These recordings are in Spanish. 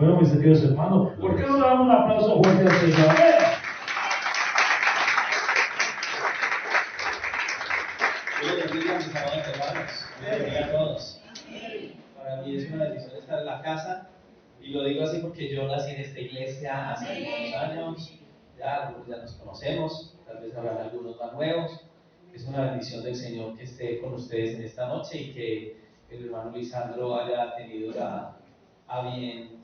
Bueno, mis queridos hermanos, ¿por qué no le damos un aplauso fuerte al Señor? Dios les bendiga, mis amados hermanos. Dios les bendiga a todos. Para mí es una bendición estar en la casa, y lo digo así porque yo nací en esta iglesia hace algunos años. Ya algunos ya nos conocemos, tal vez habrán algunos más nuevos. Es una bendición del Señor que esté con ustedes en esta noche y que el hermano Lisandro haya tenido a bien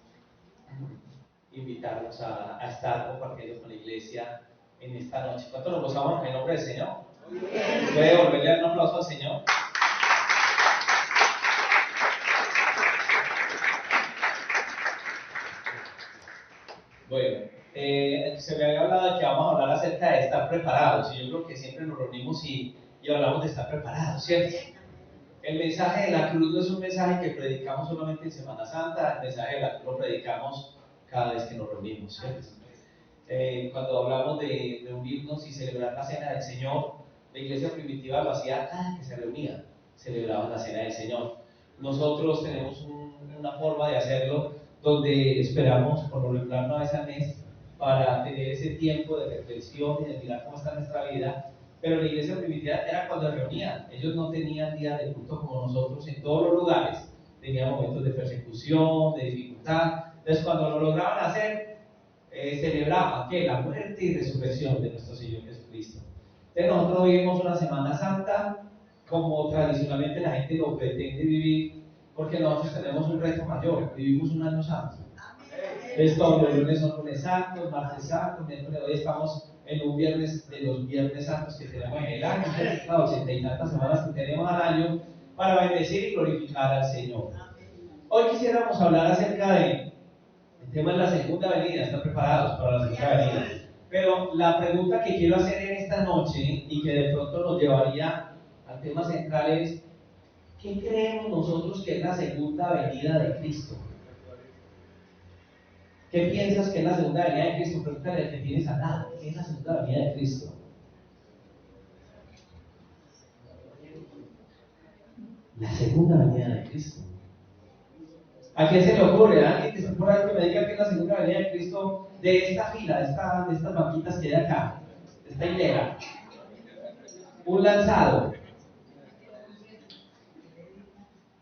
invitarnos a estar compartiendo con la iglesia en esta noche. ¿Cuánto nos gozamos en el nombre del Señor? ¿Puede volverle a dar un aplauso al Señor? Bueno, se me había hablado de que vamos a hablar acerca de estar preparados, y yo creo que siempre nos reunimos y hablamos de estar preparados, ¿cierto? El mensaje de la cruz no es un mensaje que predicamos solamente en Semana Santa. El mensaje de la cruz lo predicamos cada vez que nos reunimos, ¿cierto? Cuando hablamos de reunirnos y celebrar la cena del Señor, la iglesia primitiva lo hacía cada que se reunía, celebraban la cena del Señor. Nosotros tenemos una forma de hacerlo donde esperamos por lo regular una vez al mes para tener ese tiempo de reflexión y de mirar cómo está nuestra vida. Pero la iglesia primitiva era cuando se reunían. Ellos no tenían días de culto como nosotros en todos los lugares. Tenían momentos de persecución, de dificultad. Entonces, cuando lo lograban hacer, celebraban que la muerte y resurrección de nuestro Señor Jesucristo. Entonces, nosotros vivimos una Semana Santa como tradicionalmente la gente lo pretende vivir, porque nosotros tenemos un reto mayor: vivimos un año santo. Entonces, todos los lunes son lunes santos, martes santos, miércoles. Hoy estamos en un viernes de los viernes santos que tenemos en el año, las 80 y tantas semanas que tenemos al año, para bendecir y glorificar al Señor. Hoy quisiéramos hablar acerca de el tema de la segunda venida. ¿Están preparados para la segunda venida? Pero la pregunta que quiero hacer en esta noche, y que de pronto nos llevaría al tema central, es: ¿qué creemos nosotros que es la segunda venida de Cristo? ¿Qué piensas que es la segunda venida de Cristo? Pregúntale al que tienes al lado: ¿qué es la segunda venida de Cristo? La segunda venida de Cristo. ¿A quién se le ocurre? ¿A alguien que se por ahí que me diga que es la segunda venida de Cristo de esta fila, de estas banquitas que hay acá, de esta hilera? Un lanzado.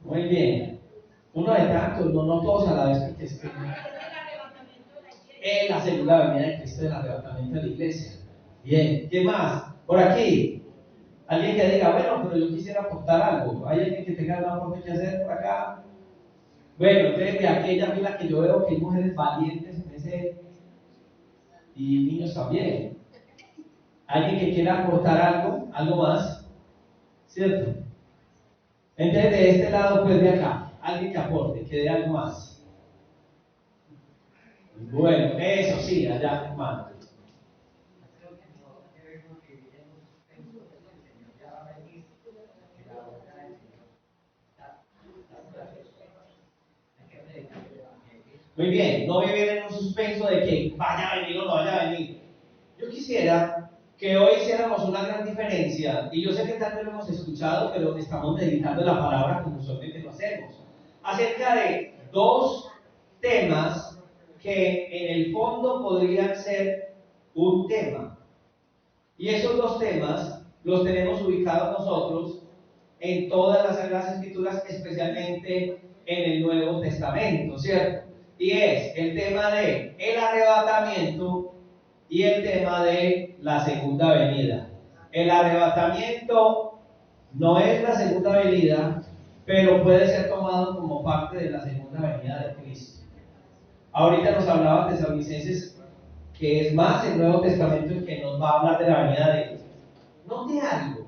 Muy bien. Uno de tantos, no todos a la vez, porque es que es la segunda venida de Cristo, del arrebatamiento de la iglesia. Bien. ¿Qué más? Por aquí. Alguien que diga: bueno, pero yo quisiera aportar algo. ¿Hay alguien que tenga algún aporte que hacer por acá? Bueno, entonces de aquella fila que yo veo que hay mujeres valientes en ese, y niños también. ¿Alguien que quiera aportar algo más? ¿Cierto? Entonces de este lado, pues de acá, alguien que aporte, que dé algo más. Bueno, eso sí, allá, hermano. Muy bien, no vivir en un suspenso de que vaya a venir o no vaya a venir. Yo quisiera que hoy hiciéramos una gran diferencia, y yo sé que tal vez lo hemos escuchado, pero estamos meditando la palabra como usualmente lo hacemos, acerca de dos temas que en el fondo podrían ser un tema. Y esos dos temas los tenemos ubicados nosotros en todas las Sagradas Escrituras, especialmente en el Nuevo Testamento, ¿cierto? Y es el tema de el arrebatamiento y el tema de la segunda venida. El arrebatamiento no es la segunda venida, pero puede ser tomado como parte de la segunda venida de Cristo. Ahorita nos hablaba de Tesalonicenses, que es más el Nuevo Testamento el que nos va a hablar de la venida de Cristo. Note algo: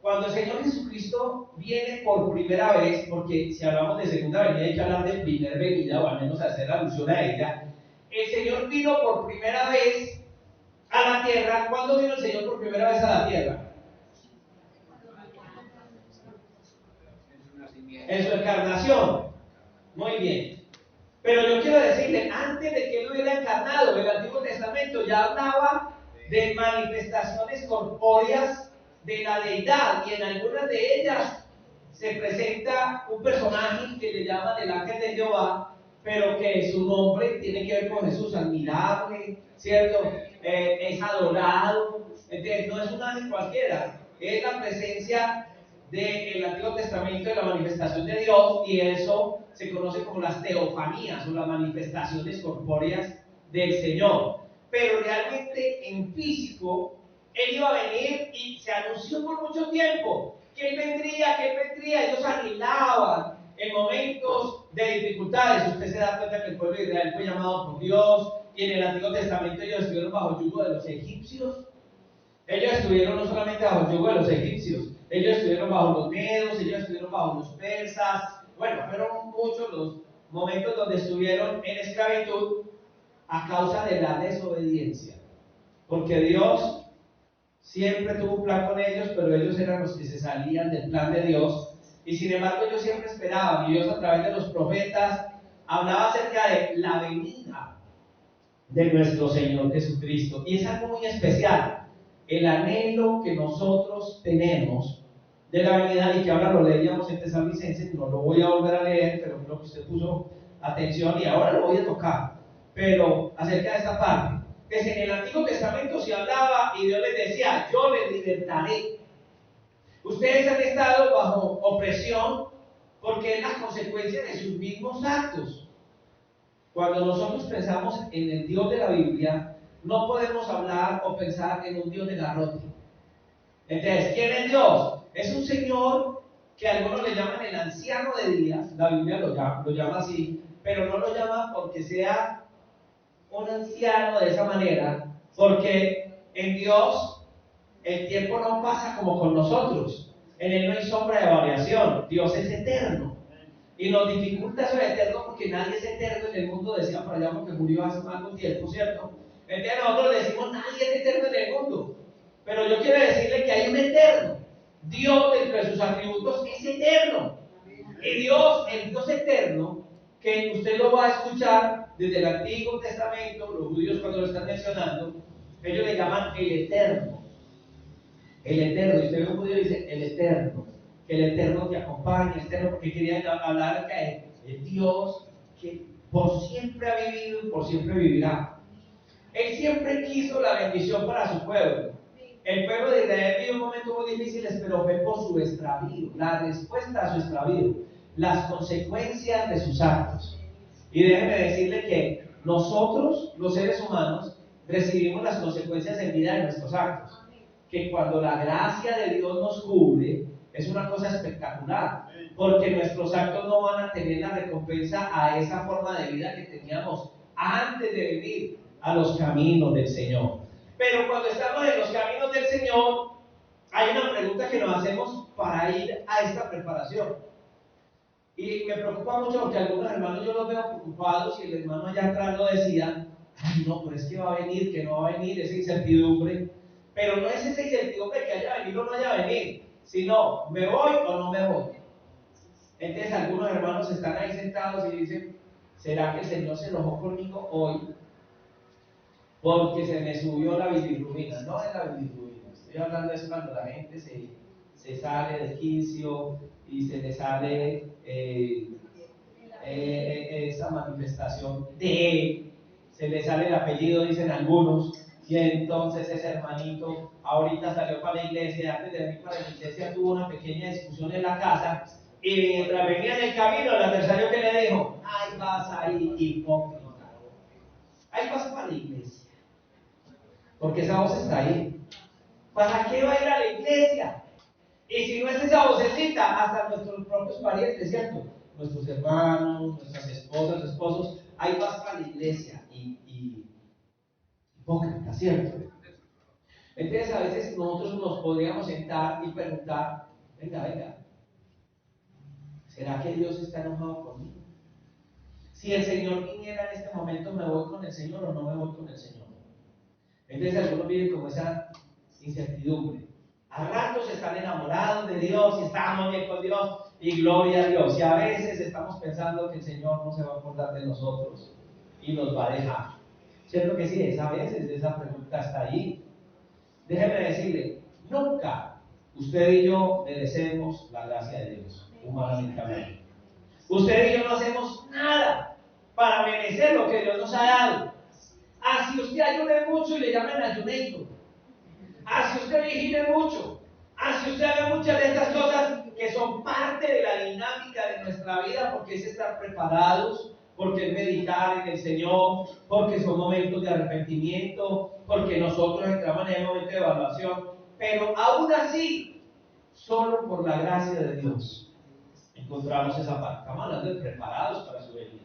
cuando el Señor Jesucristo viene por primera vez, porque si hablamos de segunda venida hay que hablar de primer venida, o al menos hacer alusión a ella. El Señor vino por primera vez a la tierra. ¿Cuándo vino el Señor por primera vez a la tierra? En su encarnación. Muy bien. Pero yo quiero decirle, antes de que él hubiera encarnado, el Antiguo Testamento ya hablaba de manifestaciones corpóreas de la deidad, y en algunas de ellas se presenta un personaje que le llaman el ángel de Jehová, pero que su nombre tiene que ver con Jesús, admirable, ¿cierto? Es adorado, entonces no es un ángel cualquiera, es la presencia del Antiguo Testamento de la manifestación de Dios, y eso se conoce como las teofanías o las manifestaciones corpóreas del Señor. Pero realmente en físico, Él iba a venir y se anunció por mucho tiempo que Él vendría, ellos anhelaban en momentos de dificultades. Usted se da cuenta que el pueblo de Israel fue llamado por Dios, y en el Antiguo Testamento ellos estuvieron bajo el yugo de los egipcios. Ellos estuvieron no solamente bajo el yugo de los egipcios, ellos estuvieron bajo los medos, ellos estuvieron bajo los persas. Bueno, fueron muchos los momentos donde estuvieron en esclavitud a causa de la desobediencia. Porque Dios siempre tuvo un plan con ellos, pero ellos eran los que se salían del plan de Dios. Y sin embargo ellos siempre esperaban, y Dios a través de los profetas hablaba acerca de la venida de nuestro Señor Jesucristo. Y es algo muy especial, el anhelo que nosotros tenemos de la venida, y que ahora lo leíamos en Tesalonicenses, no lo voy a volver a leer, pero creo que usted puso atención y ahora lo voy a tocar, pero acerca de esta parte, que en el Antiguo Testamento se hablaba y Dios les decía: yo les libertaré. Ustedes han estado bajo opresión porque es la consecuencia de sus mismos actos. Cuando nosotros pensamos en el Dios de la Biblia, no podemos hablar o pensar en un Dios de garrote. Entonces, ¿quién es Dios? Es un Señor que algunos le llaman el anciano de días, la Biblia lo llama así, pero no lo llama porque sea un anciano de esa manera, porque en Dios el tiempo no pasa como con nosotros, en Él no hay sombra de variación, Dios es eterno. Y nos dificulta eso de eterno porque nadie es eterno en el mundo, decía por allá, porque murió hace más tiempo, ¿cierto? Entonces nosotros decimos: nadie es eterno en el mundo. Pero yo quiero decirle que hay un eterno. Dios, dentro de sus atributos, es eterno. Y Dios, el Dios eterno, que usted lo va a escuchar desde el Antiguo Testamento, los judíos cuando lo están mencionando, ellos le llaman el eterno. El eterno, y usted ve un judío y dice: el eterno. Que el eterno te acompañe, el eterno, porque querían hablar de el Dios que por siempre ha vivido y por siempre vivirá. Él siempre quiso la bendición para su pueblo. El pueblo de Israel vivió momentos muy difíciles, pero fue por su extravío, la respuesta a su extravío, las consecuencias de sus actos. Y déjeme decirle que nosotros, los seres humanos, recibimos las consecuencias en vida de nuestros actos. Que cuando la gracia de Dios nos cubre, es una cosa espectacular, porque nuestros actos no van a tener la recompensa a esa forma de vida que teníamos antes de venir a los caminos del Señor. Pero cuando estamos en los caminos del Señor, hay una pregunta que nos hacemos para ir a esta preparación. Y me preocupa mucho porque algunos hermanos yo los veo preocupados, y el hermano allá atrás lo decía: ay no, pero es que va a venir, que no va a venir, esa incertidumbre. Pero no es esa incertidumbre que haya venido o no haya venido, sino me voy o no me voy. Entonces algunos hermanos están ahí sentados y dicen: ¿será que el Señor se enojó conmigo hoy porque se me subió la bilirrubina? No es la bilirrubina, estoy hablando de cuando la gente se sale del quicio y se le sale esa manifestación de él, se le sale el apellido, dicen algunos, y entonces ese hermanito ahorita salió para la iglesia, antes de venir para la iglesia tuvo una pequeña discusión en la casa, y mientras venía en el camino, el adversario que le dijo: ahí vas ahí, hipócrita, ahí vas para la iglesia, porque esa voz está ahí. ¿Para qué va a ir a la iglesia? Y si no es esa vocecita, hasta nuestros propios parientes, ¿cierto? Nuestros hermanos, nuestras esposas, esposos, ahí vas para la iglesia, y hipócrita, ¿cierto? Entonces a veces nosotros nos podríamos sentar y preguntar: venga, ¿será que Dios está enojado conmigo? Si el Señor viniera en este momento, ¿me voy con el Señor o no me voy con el Señor? Entonces algunos viven como esa incertidumbre. A ratos están enamorados de Dios y estamos bien con Dios y gloria a Dios. Y a veces estamos pensando que el Señor no se va a acordar de nosotros y nos va a dejar. ¿Cierto que sí? A veces esa pregunta está ahí. Déjeme decirle, nunca usted y yo merecemos la gracia de Dios, humanamente hablando. Usted y yo no hacemos nada que Dios nos ha dado. Así usted ayune mucho y le llaman ayunator. Así usted vigile mucho. Así usted haga muchas de estas cosas que son parte de la dinámica de nuestra vida, porque es estar preparados, porque es meditar en el Señor, porque son momentos de arrepentimiento, porque nosotros entramos en el momento de evaluación. Pero aún así, solo por la gracia de Dios encontramos esa parte. Estamos hablando de preparados para su venida.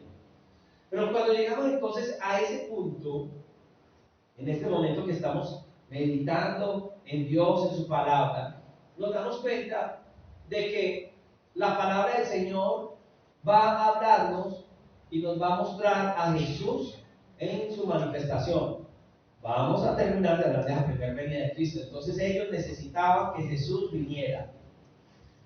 Pero cuando llegamos entonces a ese punto, en este momento que estamos meditando en Dios, en su palabra, nos damos cuenta de que la palabra del Señor va a hablarnos y nos va a mostrar a Jesús en su manifestación. Vamos a terminar de hablar de la primera venida de Cristo. Entonces ellos necesitaban que Jesús viniera.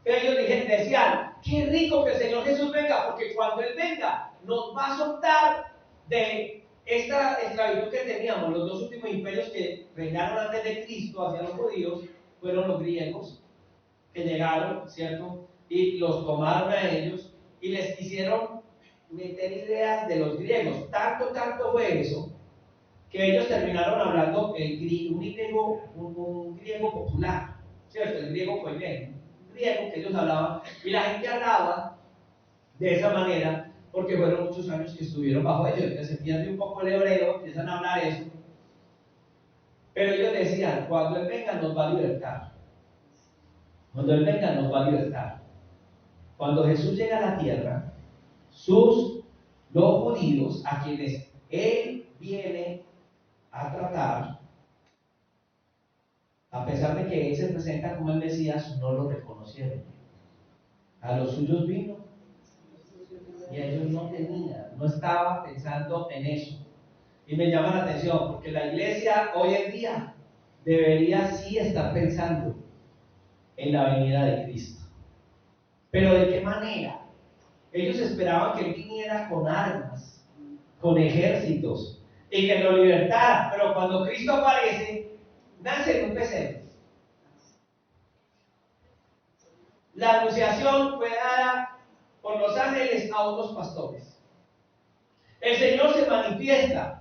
Ellos decían, qué rico que el Señor Jesús venga, porque cuando Él venga nos va a soltar de esta esclavitud que teníamos. Los dos últimos imperios que reinaron antes de Cristo hacia los judíos fueron los griegos, que llegaron, ¿cierto? Y los tomaron a ellos y les quisieron meter ideas de los griegos. Tanto fue eso, que ellos terminaron hablando un griego popular, ¿cierto? El griego fue bien, un griego que ellos hablaban, y la gente hablaba de esa manera, porque fueron muchos años que estuvieron bajo ellos. Entonces se pierde un poco el hebreo, empiezan a hablar eso, pero ellos decían, cuando Él venga nos va a libertar. Cuando Él venga nos va a libertar. Cuando Jesús llega a la tierra, los judíos a quienes Él viene a tratar, a pesar de que Él se presenta como el Mesías, no lo reconocieron. A los suyos vino y ellos no tenían, no estaban pensando en eso. Y me llama la atención, porque la iglesia hoy en día debería sí estar pensando en la venida de Cristo. Pero ¿de qué manera? Ellos esperaban que Él viniera con armas, con ejércitos, y que lo libertara. Pero cuando Cristo aparece, nace en un pesebre. La anunciación fue dada por los ángeles a unos pastores. El Señor se manifiesta,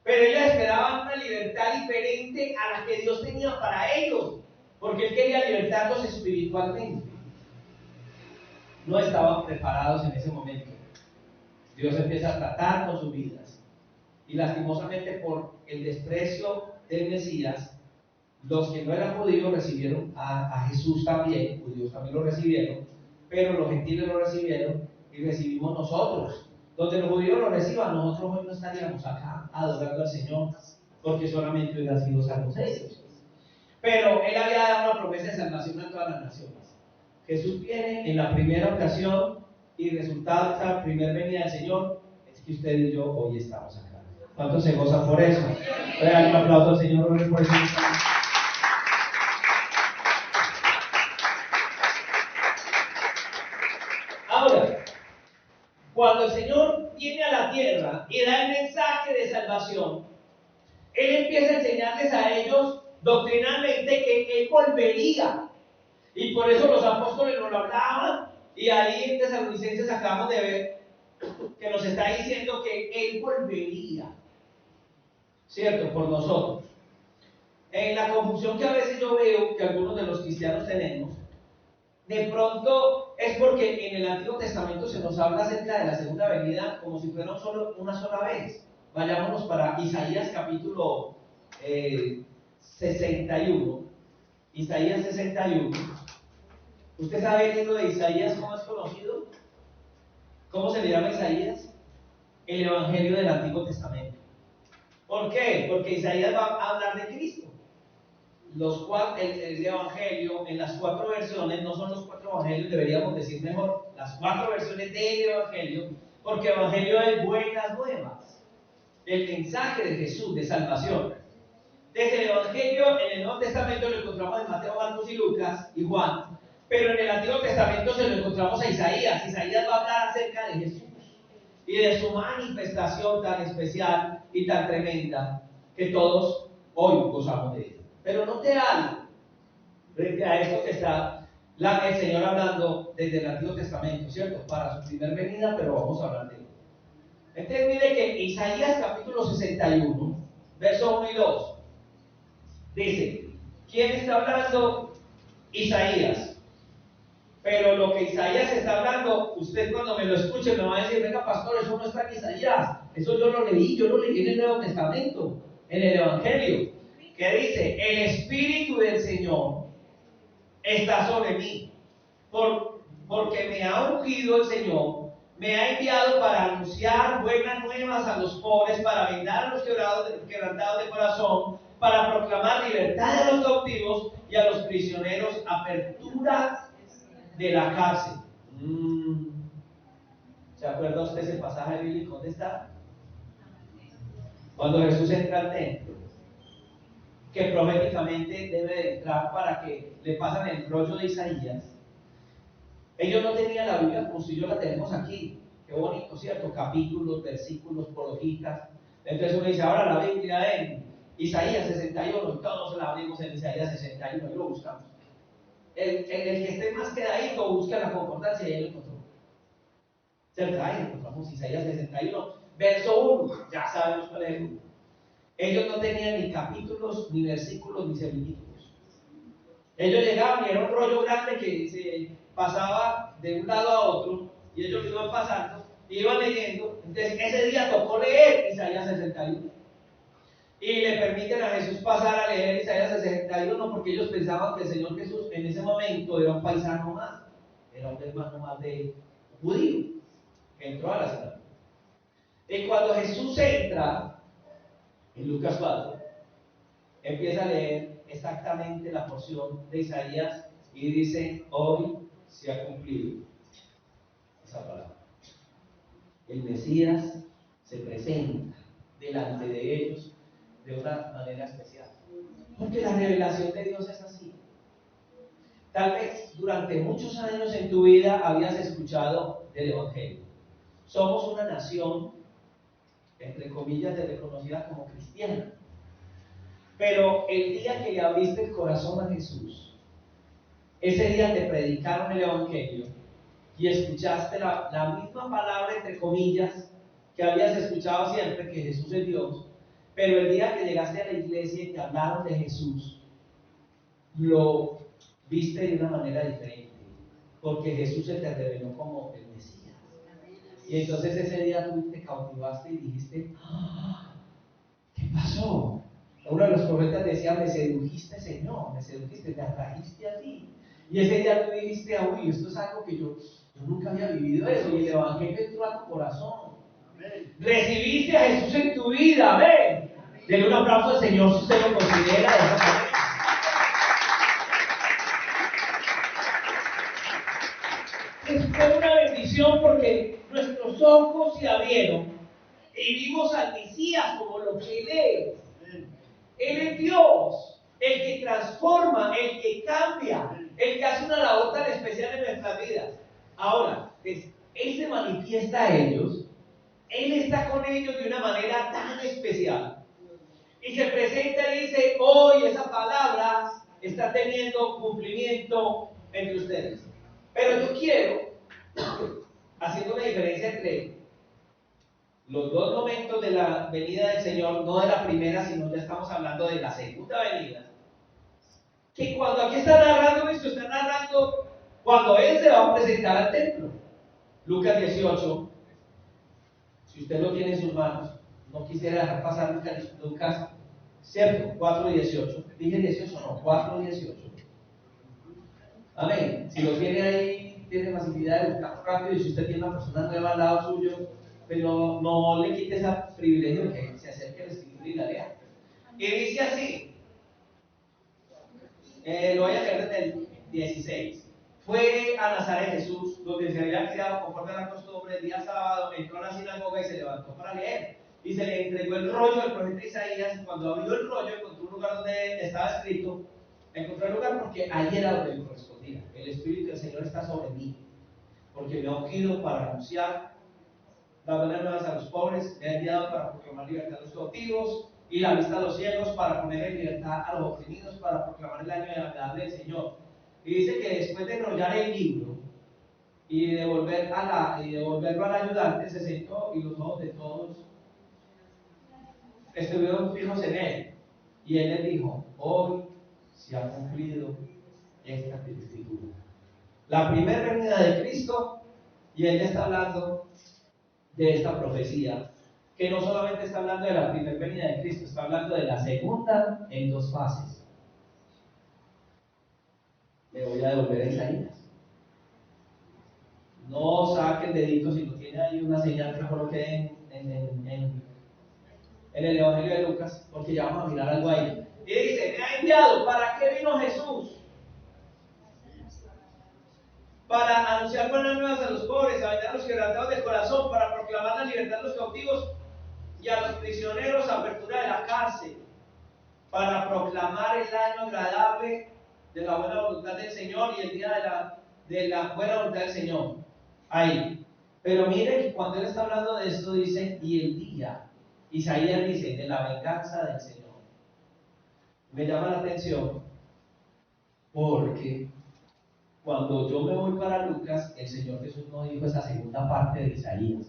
pero ellos esperaban una libertad diferente a la que Dios tenía para ellos, porque Él quería libertarlos espiritualmente. No estaban preparados en ese momento. Dios empieza a tratar con sus vidas, y lastimosamente por el desprecio del Mesías, los que no eran judíos recibieron a Jesús también, judíos también lo recibieron, pero los gentiles lo recibieron y recibimos nosotros. Donde los judíos lo reciban, nosotros hoy no estaríamos acá adorando al Señor, porque solamente hubieran sido salvos ellos. Pero Él había dado una promesa de salvación a todas las naciones. Jesús viene en la primera ocasión y resultado de esta primera venida del Señor es que usted y yo hoy estamos acá. ¿Cuántos se gozan por eso? Voy a dar un aplauso al Señor por eso. Ahora, cuando el Señor viene a la tierra y da el mensaje de salvación, Él empieza a enseñarles a ellos doctrinalmente que Él volvería. Y por eso los apóstoles nos lo hablaban, y ahí en Tesalonicenses acabamos de ver que nos está diciendo que Él volvería, ¿cierto? Por nosotros. En la confusión que a veces yo veo que algunos de los cristianos tenemos, de pronto es porque en el Antiguo Testamento se nos habla acerca de la segunda venida como si fuera una sola vez. Vayámonos para Isaías capítulo 61. Isaías 61. ¿Usted sabe el libro de Isaías cómo es conocido? ¿Cómo se le llama Isaías? El Evangelio del Antiguo Testamento. ¿Por qué? Porque Isaías va a hablar de Cristo. El Evangelio en las 4 versiones, no son los 4 Evangelios, deberíamos decir mejor, las 4 versiones del Evangelio, porque Evangelio es buenas nuevas, el mensaje de Jesús de salvación. Desde el Evangelio en el Nuevo Testamento lo encontramos en Mateo, Marcos y Lucas y Juan, pero en el Antiguo Testamento se lo encontramos a Isaías. Isaías va a hablar acerca de Jesús y de su manifestación tan especial y tan tremenda que todos hoy gozamos de ella. Pero note algo frente a esto que está el Señor hablando desde el Antiguo Testamento, ¿cierto? Para su primer venida, pero vamos a hablar de él. Entonces mire que Isaías capítulo 61, versos 1 y 2, dice, ¿quién está hablando? Isaías. Pero lo que Isaías está hablando, usted cuando me lo escuche me va a decir, venga pastor, eso no está en Isaías, eso yo lo leí en el Nuevo Testamento, en el Evangelio, que dice, el Espíritu del Señor está sobre mí, porque me ha ungido el Señor, me ha enviado para anunciar buenas nuevas a los pobres, para vendar a los quebrantados de corazón, para proclamar libertad a los cautivos y a los prisioneros, apertura de la cárcel. ¿Se acuerda usted ese pasaje bíblico? ¿Dónde está? Cuando Jesús entra al templo, que proféticamente debe de entrar para que le pasan el rollo de Isaías. Ellos no tenían la Biblia como si yo la tenemos aquí. Qué bonito, ¿cierto? Capítulos, versículos, por hojitas. Entonces uno dice, ahora la Biblia en Isaías 61, y todos la abrimos en Isaías 61 y lo buscamos. El que esté más quedadito busca la concordancia y ahí lo encontró. ¿Cierto? Ahí encontramos Isaías 61, verso 1. Ya sabemos cuál es el 1. Ellos no tenían ni capítulos, ni versículos, ni semilítulos. Ellos llegaban y era un rollo grande que se pasaba de un lado a otro y ellos iban pasando, iban leyendo. Entonces ese día tocó leer Isaías 61 y le permiten a Jesús pasar a leer Isaías 61 porque ellos pensaban que el Señor Jesús en ese momento era un paisano más, era un hermano más de judío que entró a la ciudad. Y cuando Jesús entra en Lucas 4, empieza a leer exactamente la porción de Isaías y dice, hoy se ha cumplido esa palabra. El Mesías se presenta delante de ellos de una manera especial. Porque la revelación de Dios es así. Tal vez durante muchos años en tu vida habías escuchado del Evangelio. Somos una nación, entre comillas, reconocida como cristiana. Pero el día que le abriste el corazón a Jesús, ese día te predicaron el Evangelio y escuchaste la misma palabra, entre comillas, que habías escuchado siempre, que Jesús es Dios, pero el día que llegaste a la iglesia y te hablaron de Jesús, lo viste de una manera diferente, porque Jesús se te reveló como el Mesías. Y entonces ese día tú te cautivaste y dijiste, ¡ah! ¿Qué pasó? Uno de los profetas decía, me sedujiste, Señor, me sedujiste, te atrajiste a ti. Y ese día tú dijiste, uy, esto es algo que yo nunca había vivido eso, y el Evangelio entró a tu corazón. Amén. Recibiste a Jesús en tu vida, amén. Denle un aplauso al Señor si usted lo considera de esa manera. Fue una bendición porque nuestros ojos se abrieron y vimos al Mesías como lo que Él es. Él es Dios, el que transforma, el que cambia, el que hace una labor tan especial en nuestras vidas. Ahora, Él se manifiesta a ellos, Él está con ellos de una manera tan especial. Y se presenta y dice, hoy esa palabra está teniendo cumplimiento entre ustedes. Pero yo quiero, haciendo una diferencia entre los dos momentos de la venida del Señor, no de la primera, sino ya estamos hablando de la segunda venida, que cuando aquí está narrando esto, está narrando cuando Él se va a presentar al templo. Lucas 18, si usted lo tiene en sus manos, no quisiera dejar pasar Lucas, ¿cierto? 4:18, dije 18, no, 4:18. Amén. Si lo tiene ahí, tiene facilidad de buscar rápido, y si usted tiene una persona nueva al lado suyo, pero no le quite ese privilegio que se acerque al escritor y la lea. Y dice así, lo voy a leer desde el 16. Fue a Nazaret Jesús, donde se había criado conforme a la costumbre. El día sábado entró a la sinagoga y se levantó para leer. Y se le entregó el rollo del profeta Isaías. Cuando abrió el rollo, encontró un lugar donde estaba escrito. Encontró el lugar porque ahí era donde le correspondía. El Espíritu del Señor está sobre mí, porque me ha ungido para anunciar las buenas nuevas a los pobres, me ha enviado para proclamar libertad a los cautivos y la vista a los ciegos, para poner en libertad a los oprimidos, para proclamar el año de la verdad del Señor. Y dice que después de enrollar el libro y devolverlo al ayudante, se sentó y los ojos de todos estuvieron fijos en él. Y él les dijo: hoy se ha cumplido esta escritura. La primera venida de Cristo, y él está hablando de esta profecía, que no solamente está hablando de la primera venida de Cristo, está hablando de la segunda en dos fases. Le voy a devolver a Isaías. No saque el dedito si no tiene ahí una señal que coloque en el Evangelio de Lucas, porque ya vamos a mirar algo ahí. Y dice: me ha enviado. ¿Para qué vino Jesús? Para anunciar buenas nuevas a los pobres, a vender a los quebrantados de corazón, para proclamar la libertad a los cautivos y a los prisioneros, apertura de la cárcel, para proclamar el año agradable de la buena voluntad del Señor y el día de la buena voluntad del Señor. Ahí. Pero mire que cuando él está hablando de esto dice: y el día, Isaías dice, de la venganza del Señor. Me llama la atención porque cuando yo me voy para Lucas, el Señor Jesús no dijo esa segunda parte de Isaías.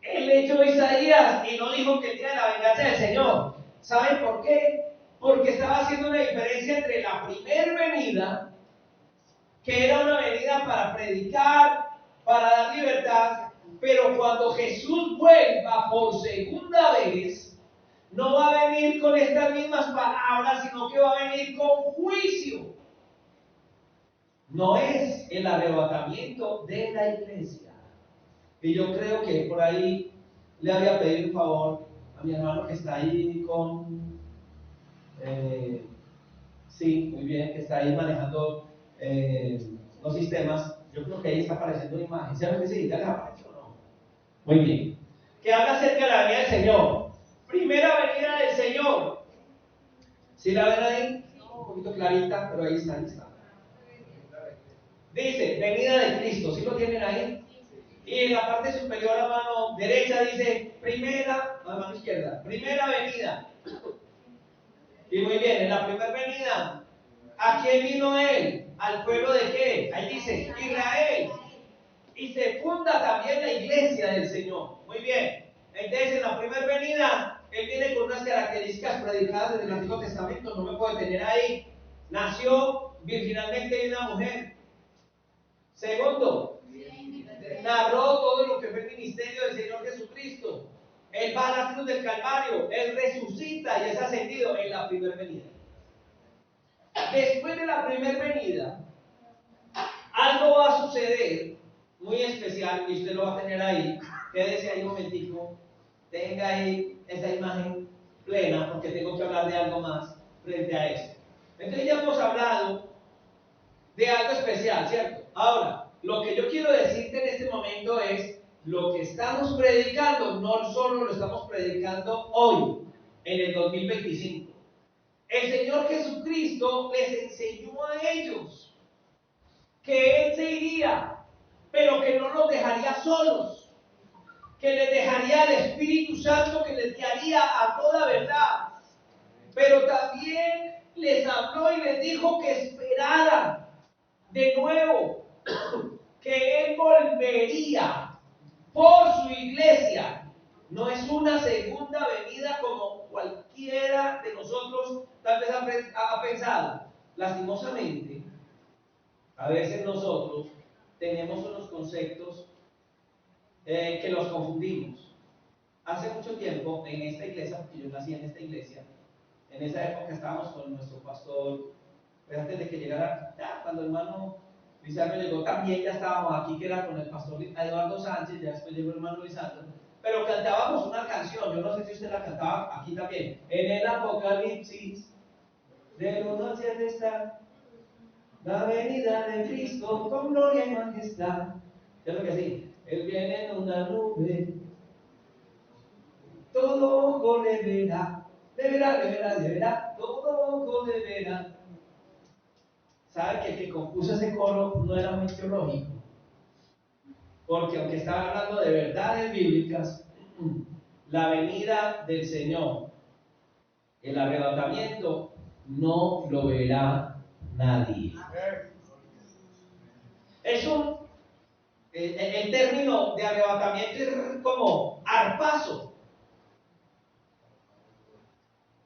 Él leyó Isaías y no dijo que el día de la venganza del Señor. ¿Saben por qué? Porque estaba haciendo una diferencia entre la primera venida, que era una venida para predicar, para dar libertad, pero cuando Jesús vuelva por segunda vez, no va a venir con estas mismas palabras, sino que va a venir con juicio. No es el arrebatamiento de la iglesia. Y yo creo que por ahí le había pedido un favor a mi hermano que está ahí con... sí, muy bien, que está ahí manejando los sistemas. Yo creo que ahí está apareciendo una imagen. ¿Saben que sí? ¿Ya les apareció o no? Muy bien. Que habla acerca de la venida del Señor. Primera venida del Señor. ¿Sí la ven ahí? Un poquito clarita, pero ahí está, ahí está. Dice, venida de Cristo. ¿Sí lo tienen ahí? Y en la parte superior a mano derecha dice, a mano izquierda, primera venida. Y muy bien, en la primera venida, ¿a quién vino él? ¿Al pueblo de qué? Ahí dice, Israel. Y se funda también la iglesia del Señor. Muy bien. Entonces, en la primera venida, él viene con unas características predicadas desde el Antiguo Testamento. No me puedo detener ahí. Nació virginalmente de una mujer. Segundo, narró todo lo que fue el ministerio del Señor Jesucristo. Él va a la cruz del Calvario, él resucita y es ascendido en la primera venida. Después de la primera venida, algo va a suceder muy especial y usted lo va a tener ahí. Quédese ahí un momentico, tenga ahí esa imagen plena porque tengo que hablar de algo más frente a esto. Entonces ya hemos hablado de algo especial, ¿cierto? Ahora, lo que yo quiero decirte en este momento es, lo que estamos predicando, no solo lo estamos predicando hoy, en el 2025. El Señor Jesucristo les enseñó a ellos que Él se iría, pero que no los dejaría solos, que les dejaría el Espíritu Santo que les guiaría a toda verdad, pero también les habló y les dijo que esperaran de nuevo, que Él volvería por su iglesia. No es una segunda venida como cualquiera de nosotros tal vez ha pensado. Lastimosamente, a veces nosotros tenemos unos conceptos que los confundimos. Hace mucho tiempo en esta iglesia, porque yo nací en esta iglesia, en esa época estábamos con nuestro pastor, pues antes de que llegara, ya cuando el hermano Lisandro llegó también ya estábamos aquí, que era con el pastor Eduardo Sánchez, ya después llegó el hermano Lisandro, pero cantábamos una canción, yo no sé si usted la cantaba aquí también, en el Apocalipsis de los noches está la venida de Cristo con gloria y majestad. Es lo que sí, Él viene en una nube, todo ojo le verá, todo ojo le verá. ¿Sabe que el que compuso ese coro no era muy teológico? Porque aunque estaba hablando de verdades bíblicas, la venida del Señor, el arrebatamiento, no lo verá nadie. Es un el término de arrebatamiento es como arpazo.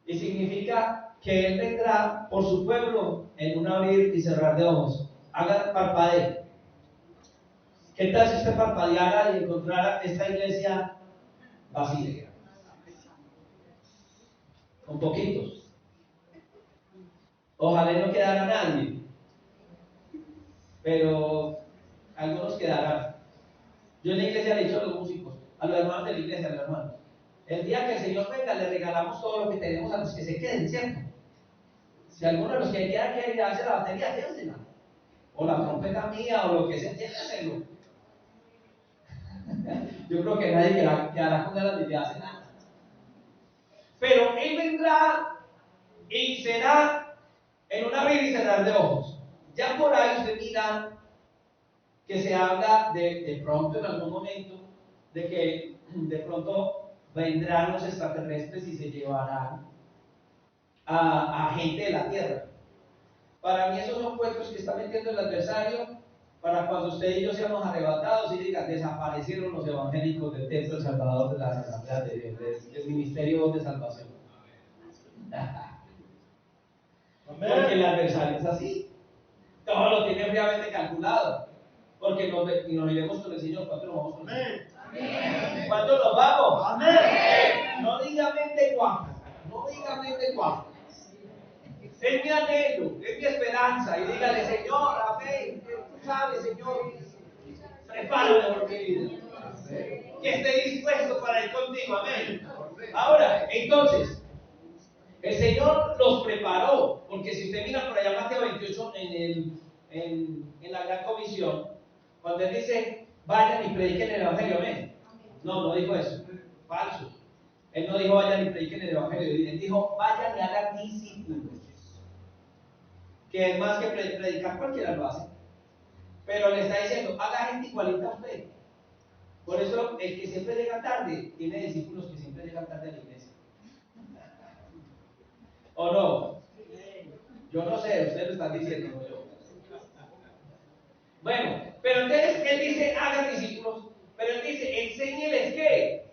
Y significa que Él vendrá por su pueblo en un abrir y cerrar de ojos. Haga parpadeo. ¿Qué tal si usted parpadeara y encontrara esta iglesia vacía? Con poquitos. Ojalá no quedara nadie, pero algunos quedarán. Yo en la iglesia le he dicho a los músicos, a los hermanos de la iglesia, a los hermanos, el día que el Señor venga le regalamos todo lo que tenemos a los que se queden, ¿cierto? Si alguno de los que quedan quiere llevarse la batería, llévensela. O la trompeta mía, o lo que sea, llévenselo. Yo creo que nadie quedará con ganas de llevarse nada. Pero Él vendrá y será en un abrir y cerrar de ojos. Ya por ahí usted mira que se habla de pronto en algún momento, de que de pronto vendrán los extraterrestres y se llevarán a gente de la tierra. Para mí esos son cuentos que está metiendo el adversario para cuando usted y yo seamos arrebatados y digan, desaparecieron los evangélicos del templo El Salvador de la Asamblea del Ministerio de Salvación. Porque el adversario es así. Todo lo tiene fríamente calculado. Porque nos iremos con el Señor. ¿Cuánto nos vamos con el Señor? ¿Cuánto nos vamos? Amén. No diga mente guapa. No diga mente guapa. Es mi anhelo, es mi esperanza. Y dígale, Señor, amén. Tú sabes, Señor, prepárame por mi vida. Que esté dispuesto para ir contigo, amén. Ahora, entonces, el Señor los preparó, porque si usted mira por allá Mateo 28 en la gran comisión, cuando Él dice, vayan y prediquen el Evangelio, amén. No dijo eso, falso. Él no dijo vayan y prediquen el Evangelio, Él dijo vayan y hagan discípulos. Que es más que predicar, cualquiera lo hace. Pero le está diciendo, haga gente igualita a usted. Por eso el que siempre llega tarde, tiene discípulos que siempre llegan tarde a la iglesia. ¿O no? Yo no sé, ustedes lo están diciendo, no yo. Bueno, pero entonces Él dice, hagan discípulos, pero Él dice, enséñeles qué.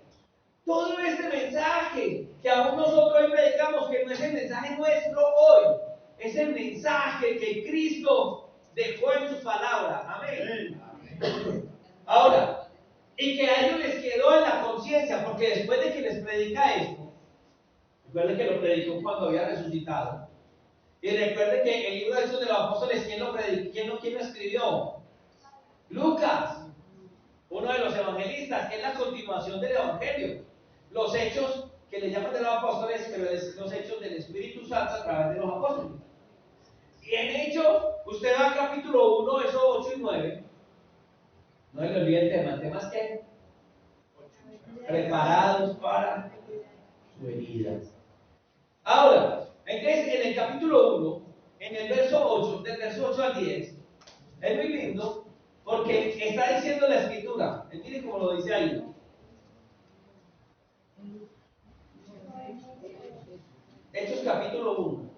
Todo este mensaje que aún nosotros hoy predicamos, que no es el mensaje nuestro hoy, es el mensaje que Cristo dejó en su palabra. Amén. Ahora, y que a ellos les quedó en la conciencia, porque después de que les predica esto, recuerden que lo predicó cuando había resucitado, y recuerden que el libro de Hechos de los Apóstoles, ¿quién lo predicó? ¿Quién lo escribió? Lucas, uno de los evangelistas, que es la continuación del Evangelio. Los hechos que le llaman de los apóstoles, pero es los hechos del Espíritu Santo a través de los apóstoles. Y en Hechos, usted va al capítulo 1, versos 8 y 9. No le olvide el tema es que preparados para su venida. Ahora, entonces en el capítulo 1, en el verso 8, del verso 8 al 10, es muy lindo porque está diciendo la escritura. Mire cómo lo dice ahí. Hechos capítulo 1.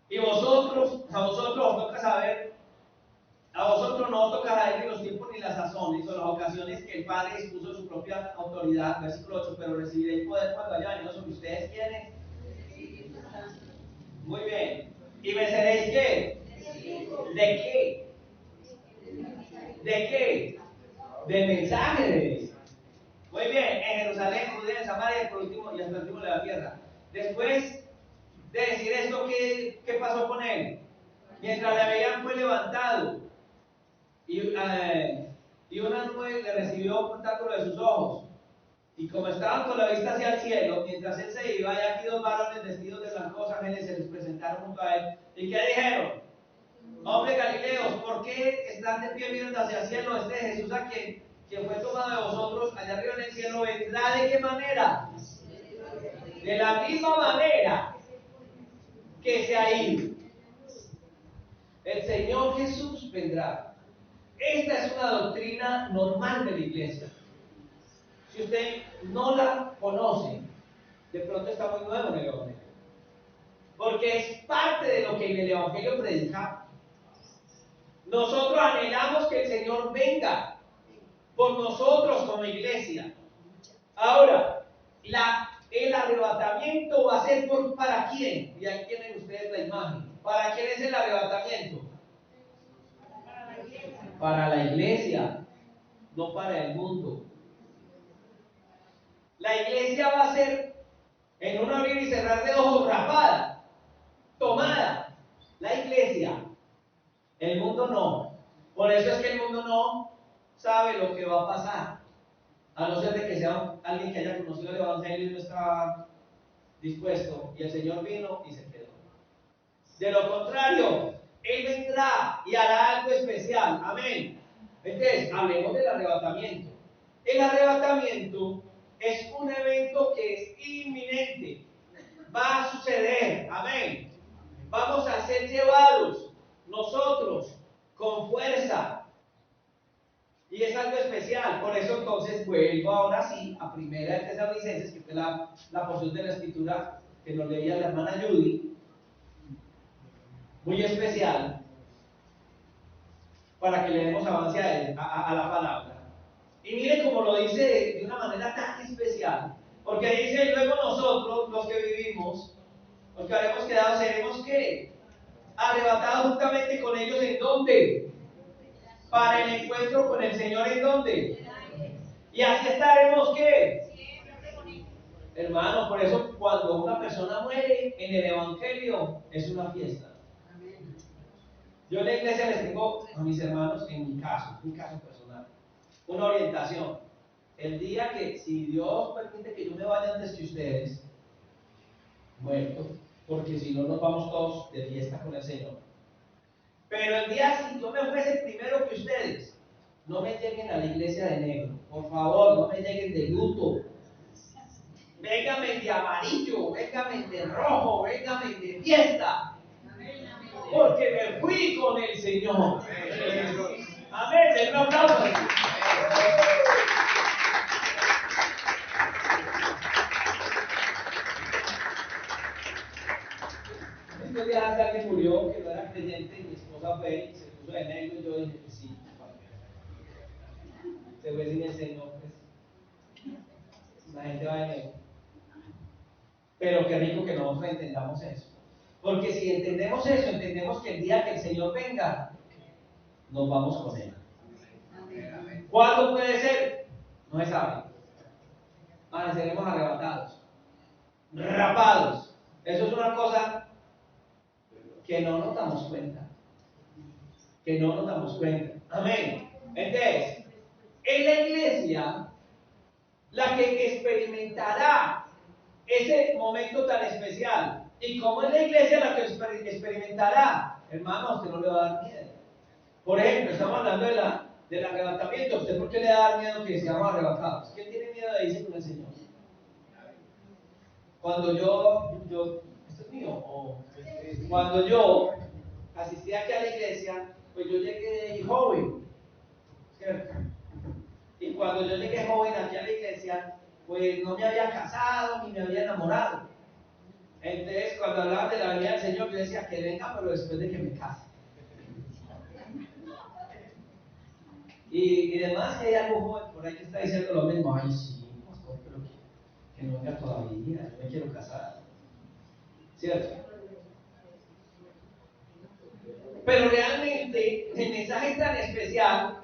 Y a vosotros os toca saber, a vosotros no os toca saber ni los tiempos ni las sazones o las ocasiones que el Padre dispuso su propia autoridad, versículo 8, pero recibiréis poder cuando haya venido sobre ustedes, ¿quiénes? Muy bien. ¿Y me seréis qué? ¿De qué? ¿De qué? Del mensaje de Dios. Muy bien, en Jerusalén, Judea, en Samaria y por último, y hasta el último de la tierra. Después de decir esto, ¿qué pasó con él? Mientras le veían fue levantado y una nube le recibió ocultándolo de sus ojos. Y como estaban con la vista hacia el cielo, mientras él se iba, y aquí dos varones vestidos de blancos ángeles se les presentaron junto a él. ¿Y qué dijeron? Hombre Galileos, ¿por qué están de pie mirando hacia el cielo? Este Jesús a quien fue tomado de vosotros allá arriba en el cielo, ¿vendrá de qué manera? De la misma manera que se ha ido. El Señor Jesús vendrá. Esta es una doctrina normal de la iglesia. Si usted no la conoce, de pronto está muy nuevo en el Evangelio. Porque es parte de lo que en el Evangelio predicamos. Nosotros anhelamos que el Señor venga por nosotros como iglesia. Ahora, el arrebatamiento va a ser ¿para quién? Y ahí tienen ustedes la imagen. ¿Para quién es el arrebatamiento? Para la iglesia, no para el mundo. La iglesia va a ser en un abrir y cerrar de ojos rapada, tomada. La iglesia, el mundo no. Por eso es que el mundo no sabe lo que va a pasar. A no ser de que sea alguien que haya conocido el Evangelio y no estaba dispuesto. Y el Señor vino y se quedó. De lo contrario, Él vendrá y hará algo especial. Amén. Entonces, hablemos del arrebatamiento. El arrebatamiento es un evento que es inminente. Va a suceder. Amén. Vamos a ser llevados nosotros con fuerza. Y es algo especial. Por eso entonces vuelvo ahora sí a Primera de Tesalonicenses, que fue la porción de la escritura que nos leía la hermana Judy. Muy especial. Para que le demos avance a la palabra. Y mire cómo lo dice de una manera tan especial. Porque dice, luego nosotros, los que vivimos, los que habremos quedado, seremos ¿qué? Arrebatados juntamente con ellos, ¿en dónde? Para el encuentro con el Señor, ¿en dónde? Y así estaremos ¿qué? Hermano, por eso cuando una persona muere en el Evangelio es una fiesta. Yo en la iglesia les tengo a mis hermanos, en mi caso personal, una orientación. El día que, si Dios permite que yo me vaya antes que ustedes, muerto, porque si no nos vamos todos de fiesta con el Señor. Pero el día si yo me fuese primero que ustedes, no me lleguen a la iglesia de negro, por favor, no me lleguen de luto. Véngame de amarillo, véngame de rojo, véngame de fiesta. Porque me fui con el Señor. Amén. Den un aplauso. Estos días alguien murió que no era creyente y mi esposa fue y se puso de negro y yo dije que sí. Se fue sin el Señor, pues. La gente va de negro. Pero qué rico que nosotros entendamos eso. Porque si entendemos eso, entendemos que el día que el Señor venga, nos vamos con Él. ¿Cuándo puede ser? No se sabe. Seremos arrebatados, rapados. Eso es una cosa que no nos damos cuenta. Que no nos damos cuenta. Amén. Entonces, en la iglesia, la que experimentará ese momento tan especial. ¿Y cómo es la iglesia la que experimentará? Hermano, a usted no le va a dar miedo. Por ejemplo, estamos hablando del arrebatamiento. ¿Usted por qué le da miedo que seamos arrebatados? ¿Quién tiene miedo de irse con el Señor? Cuando esto es mío, cuando yo asistí aquí a la iglesia, pues yo llegué joven, ¿cierto? Y cuando yo llegué joven aquí a la iglesia, pues no me había casado ni me había enamorado. Entonces, cuando hablaban de la venida del Señor, yo decía que venga, pero después de que me case. Y además que hay algo joven por ahí que está diciendo lo mismo. Ay, sí, pastor, pero que no venga todavía, yo me quiero casar. ¿Cierto? Pero realmente el mensaje es tan especial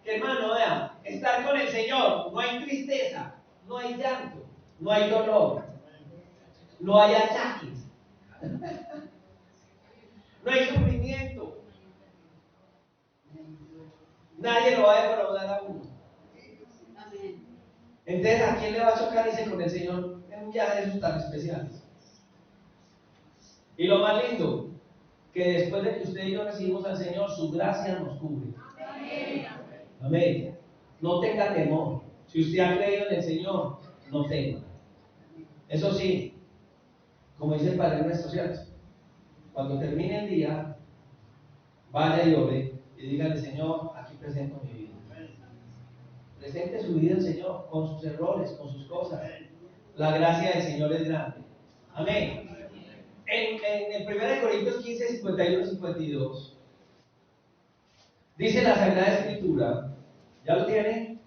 que, hermano, vean, estar con el Señor, no hay tristeza, no hay llanto, no hay dolor, no hay achaques, no hay sufrimiento. Nadie lo va a defraudar a uno. Entonces, ¿a quién le va a chocar irse con el Señor en un viaje de esos tan especiales? Y lo más lindo, que después de que usted y yo recibimos al Señor, su gracia nos cubre. Amén. No tenga temor. Si usted ha creído en el Señor, no tema. Eso sí, como dice el Padre nuestro, ¿cierto? Cuando termine el día, vaya y ore y dígale, Señor, aquí presento mi vida. Presente su vida al Señor, con sus errores, con sus cosas. La gracia del Señor es grande. Amén. En 1 Corintios 15, 51 y 52, dice la Sagrada Escritura, ¿ya lo tienen?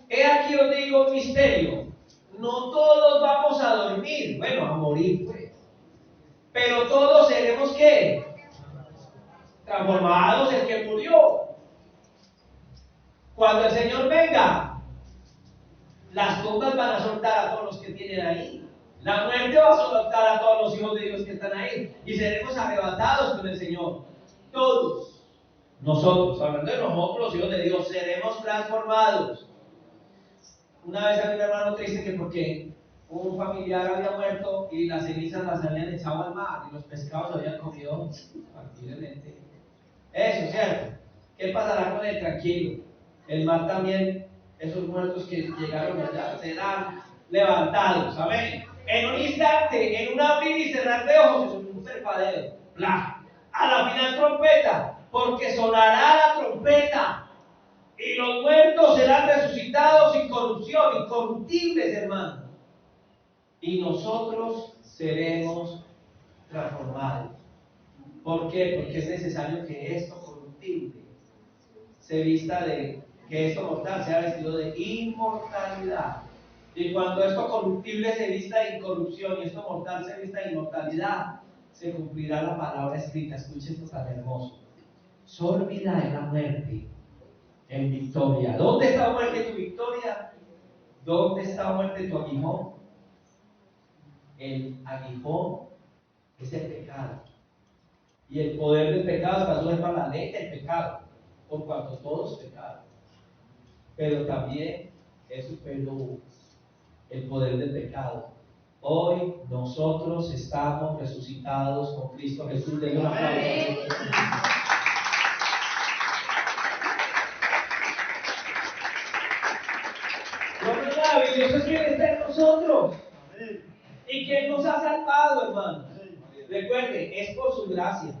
He aquí os digo un misterio, no todos vamos a dormir, bueno, a morir pues, pero todos seremos ¿qué? Transformados, el que murió. Cuando el Señor venga, las tumbas van a soltar a todos los que tienen ahí. La muerte va a soltar a todos los hijos de Dios que están ahí. Y seremos arrebatados con el Señor. Todos. Nosotros, hablando de nosotros, los hijos de Dios, seremos transformados. Una vez había un hermano triste que porque un familiar había muerto y las cenizas las habían echado al mar y los pescados habían comido factiblemente. Eso, ¿cierto? ¿Qué pasará con él? Tranquilo. El mar también, esos muertos que llegaron allá, serán levantados. Amén. En un instante, en un abrir y cerrar de ojos, en un parpadeo. ¡Bla! A la final trompeta, porque sonará la trompeta y los muertos serán resucitados sin corrupción, incorruptibles, hermanos. Y nosotros seremos transformados. ¿Por qué? Porque es necesario que esto corruptible se vista de, que esto mortal sea vestido de inmortalidad. Y cuando esto corruptible se vista de incorrupción y esto mortal se vista de inmortalidad, se cumplirá la palabra escrita. Escuche esto tan hermoso. Sólvida es la muerte en victoria. ¿Dónde está muerte tu victoria? ¿Dónde está muerte tu aguijón? El aguijón es el pecado. Y el poder del pecado está sujeto a la ley del pecado, por cuanto todos pecaron. Pero también es superó el poder del pecado. Hoy nosotros estamos resucitados con Cristo Jesús. Denle un aplauso. Lo maravilloso es que Él está en nosotros. Y que Él nos ha salvado, hermano. Recuerde, es por su gracia.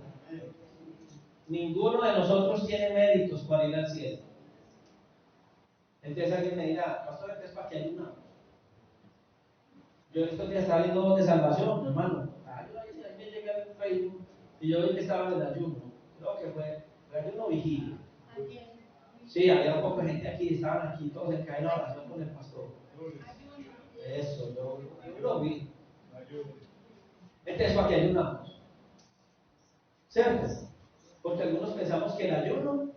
Ninguno de nosotros tiene méritos para ir al cielo. Entonces alguien me dirá, pastor, entonces ¿para qué ayunamos? Yo estos días estaba viendo de salvación, hermano. Yo ahí me llegué al Facebook y yo vi que estaba en el ayuno. Creo que fue ayuno vigilia. Sí, había un poco de gente aquí, estaban aquí todos en cadena de oración con el pastor. Eso, yo lo vi. Entonces, ¿para qué ayunamos? ¿Cierto? Porque algunos pensamos que el ayuno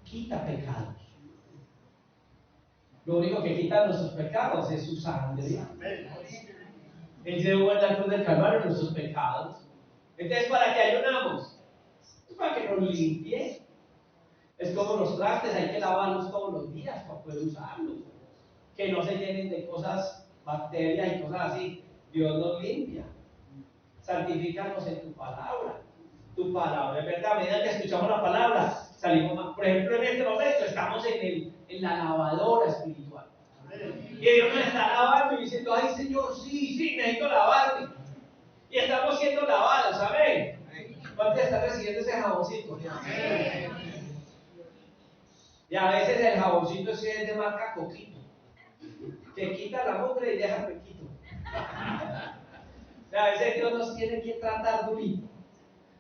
quita pecados. Lo único que quita nuestros pecados es su sangre. Él llevó en la cruz del Calvario nuestros pecados. Entonces, ¿para qué ayunamos? Es para que nos limpie. Es como los trastes, hay que lavarlos todos los días para poder usarlos. Que no se llenen de cosas, bacterias y cosas así. Dios nos limpia. Santifícanos en tu palabra. Tu palabra es verdad. A medida que escuchamos la palabra, salimos más. Por ejemplo, en este momento estamos en la lavadora espiritual. Y Dios nos está lavando y diciendo, ay Señor, sí, necesito lavarme. Y estamos siendo lavados, ¿saben? ¿Cuántos están recibiendo ese jaboncito? Y a veces el jaboncito es de marca Coquito, que quita la mugre y deja el pequito. A veces Dios nos tiene que tratar durito.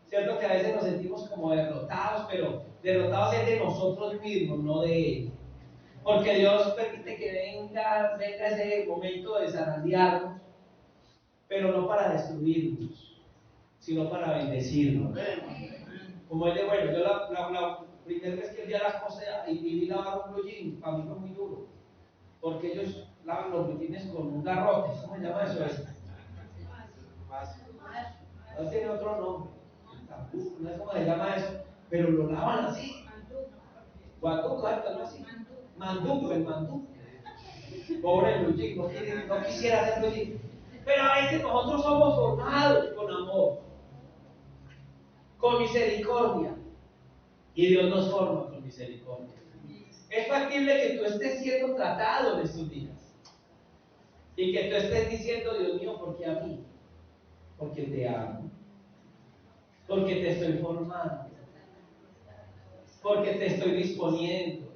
Cierto que a veces nos sentimos como derrotados, pero derrotados es de nosotros mismos, no de Él. Porque Dios permite que venga ese momento de zarandearnos, pero no para destruirnos, sino para bendecirnos. Como él de bueno, yo la primera vez que vi a la esposa y vi lavar un blue jean, para mí fue muy duro, porque ellos lavan los blue jeans con un garrote. ¿Cómo se llama eso? No tiene otro nombre, no sé cómo se llama eso, pero lo lavan así. Guatuco, algo así. Manduco, el manduco. Pobre blue jean, no quisiera hacer blue jean. Pero a veces nosotros somos formados con amor, con misericordia. Y Dios nos forma con misericordia. Es factible que tú estés siendo tratado en estos días. Y que tú estés diciendo, Dios mío, ¿por qué a mí? Porque te amo. Porque te estoy formando. porque te estoy disponiendo,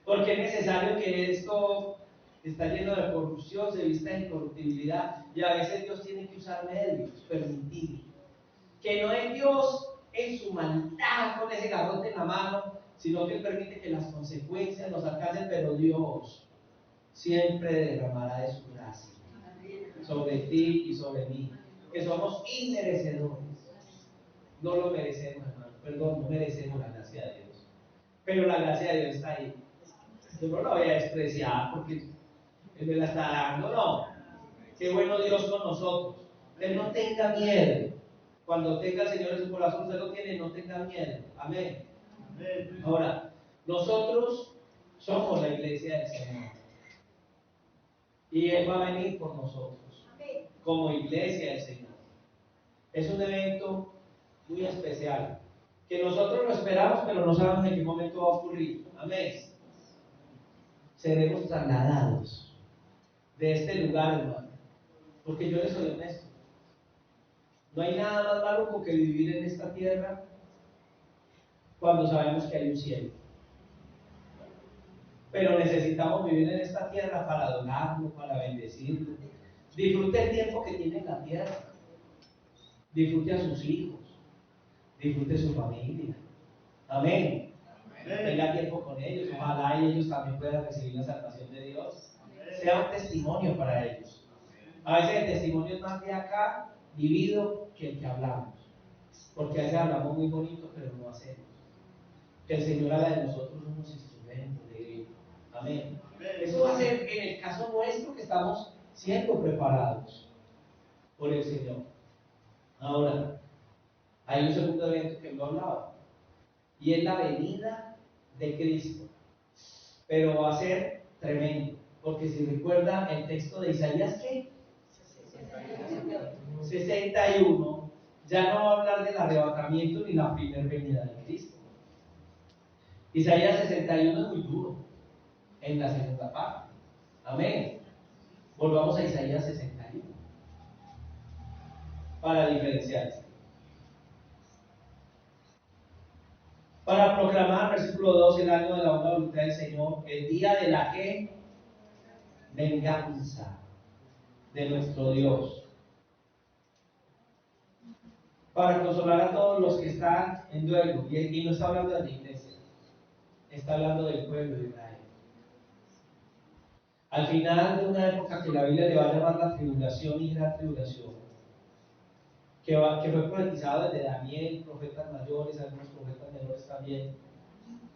porque es necesario que esto está lleno de corrupción, se vista en incorruptibilidad, y a veces Dios tiene que usar medios, permitir. Que no es Dios en su maldad con ese garrote en la mano, sino que Él permite que las consecuencias nos alcancen, pero Dios siempre derramará de su gracia sobre ti y sobre mí, que somos inmerecedores. No lo merecemos, hermano, perdón, no merecemos la gracia de Dios, pero la gracia de Dios está ahí. Yo no la voy a despreciar porque Él me la está dando, no. Qué bueno Dios con nosotros. Él no tenga miedo. Cuando tenga el Señor en su corazón, usted lo tiene, no tenga miedo. Amén. Ahora, nosotros somos la iglesia del Señor. Y Él va a venir por nosotros, como iglesia del Señor. Es un evento muy especial, que nosotros lo esperamos, pero no sabemos en qué momento va a ocurrir. Amén. Seremos trasladados de este lugar, hermano. Porque yo les soy honesto. No hay nada más maluco que vivir en esta tierra cuando sabemos que hay un cielo. Pero necesitamos vivir en esta tierra para adorarlo, para bendecirlo. Disfrute el tiempo que tiene en la tierra. Disfrute a sus hijos. Disfrute su familia. Amén. Tenga tiempo con ellos. Ojalá y ellos también puedan recibir la salvación de Dios. Sea un testimonio para ellos. A veces el testimonio es más de acá vivido que el que hablamos. Porque a veces hablamos muy bonito, pero no hacemos. Que el Señor haga de nosotros unos instrumentos de Él. Amén. Eso va a ser en el caso nuestro que estamos siendo preparados por el Señor. Ahora, hay un segundo evento que no hablaba, y es la venida de Cristo. Pero va a ser tremendo, porque si recuerda el texto de Isaías, ¿qué? 61, ya no va a hablar del arrebatamiento ni la primera venida de Cristo. Isaías 61 es muy duro en la segunda parte. Amén. Volvamos a Isaías 61 para diferenciarse. Para proclamar, versículo 2, el año de la buena voluntad del Señor, el día de la que venganza de nuestro Dios, para consolar a todos los que están en duelo. Y no está hablando de la iglesia, está hablando del pueblo de Israel. Al final de una época que la Biblia le va a llamar la tribulación y gran tribulación, que fue profetizado desde Daniel, profetas mayores, algunos profetas menores también.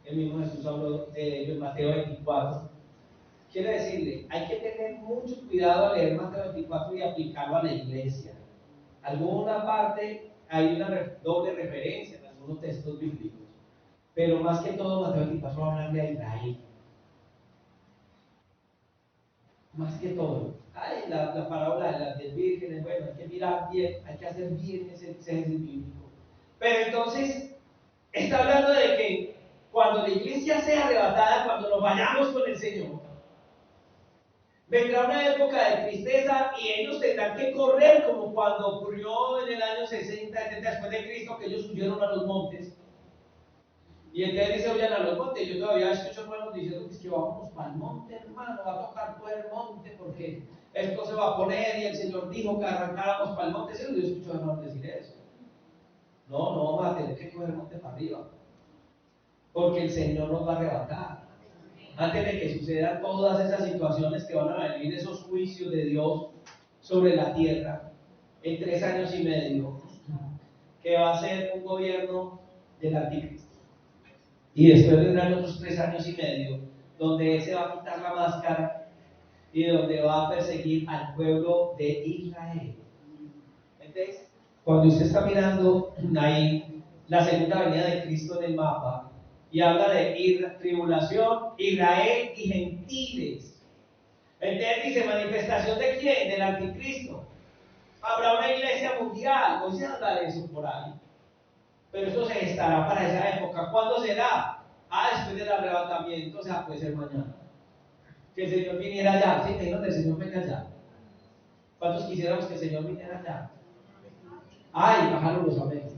El mismo Jesús habló de ello en Mateo 24. Quiero decirle, hay que tener mucho cuidado al leer Mateo 24 y aplicarlo a la iglesia. Alguna parte hay una doble referencia en algunos textos bíblicos, pero más que todo Mateo 24 va a hablarle a Israel. Más que todo. Ay, la parábola de las 10 vírgenes, bueno, hay que mirar bien, hay que hacer bien ese exégesis bíblico. Pero entonces, está hablando de que cuando la iglesia sea arrebatada, cuando nos vayamos con el Señor, vendrá una época de tristeza y ellos tendrán que correr como cuando ocurrió en el año 60, 70 después de Cristo, que ellos huyeron a los montes. Y entonces dice, huyan a los montes. Yo todavía escucho hermanos diciendo que vámonos para el monte, hermano, va a tocar por el monte porque esto se va a poner y el Señor dijo que arrancáramos para el monte. Sí, yo escucho hermanos decir eso. No, no vamos a tener que coger el monte para arriba, porque el Señor nos va a arrebatar. Antes de que sucedan todas esas situaciones que van a venir, esos juicios de Dios sobre la tierra, en 3 años y medio, que va a ser un gobierno del anticristo. Y después vendrán otros 3 años y medio, donde Él se va a quitar la máscara y donde va a perseguir al pueblo de Israel. Entonces, cuando usted está mirando ahí la segunda venida de Cristo en el mapa, y habla de tribulación, Israel y gentiles. Entonces dice, ¿manifestación de quién? Del anticristo. Habrá una iglesia mundial, hoy se habla de eso por ahí. Pero eso se gestará para esa época. ¿Cuándo será? Después del arrebatamiento, o sea, puede ser mañana. Que el Señor viniera allá. Sí, me dijo que el Señor venga allá. ¿Cuántos quisiéramos que el Señor viniera allá? Bajaron los amén.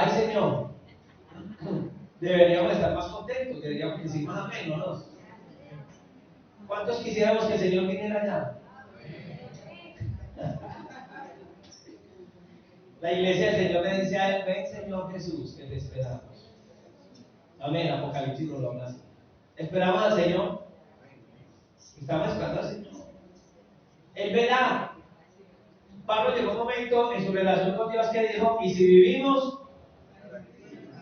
Señor. deberíamos estar más contentos, deberíamos decir más amén, ¿no? ¿Cuántos quisiéramos que el Señor viniera allá? La iglesia del Señor le dice a él: ven, Señor Jesús, que te esperamos. Amén, Apocalipsis lo habla así. Esperamos al Señor. Estamos esperando al Señor. Él verá. Pablo llegó un momento en su relación con Dios que dijo: y si vivimos,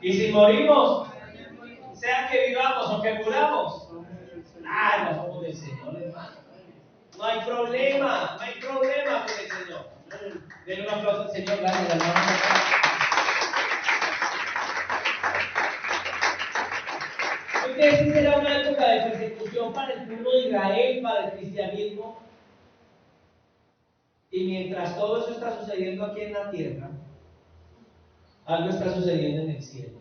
y si morimos, sea que vivamos o que muramos, no somos del Señor, hermano. No hay problema, no hay problema con el Señor. Denle un aplauso al Señor, gracias, hermano. Entonces, era una época de persecución para el pueblo de Israel, para el cristianismo. Y mientras todo eso está sucediendo aquí en la tierra, algo está sucediendo en el cielo.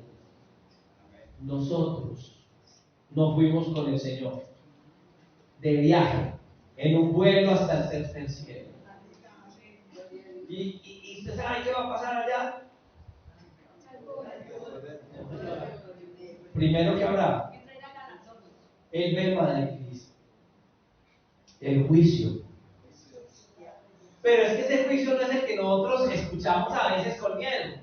Nosotros no fuimos con el Señor de viaje, en un vuelo hasta el tercer cielo. ¿Y usted sabe qué va a pasar allá? Primero que habrá el bema de Cristo, el juicio. Pero es que ese juicio no es el que nosotros escuchamos a veces con miedo.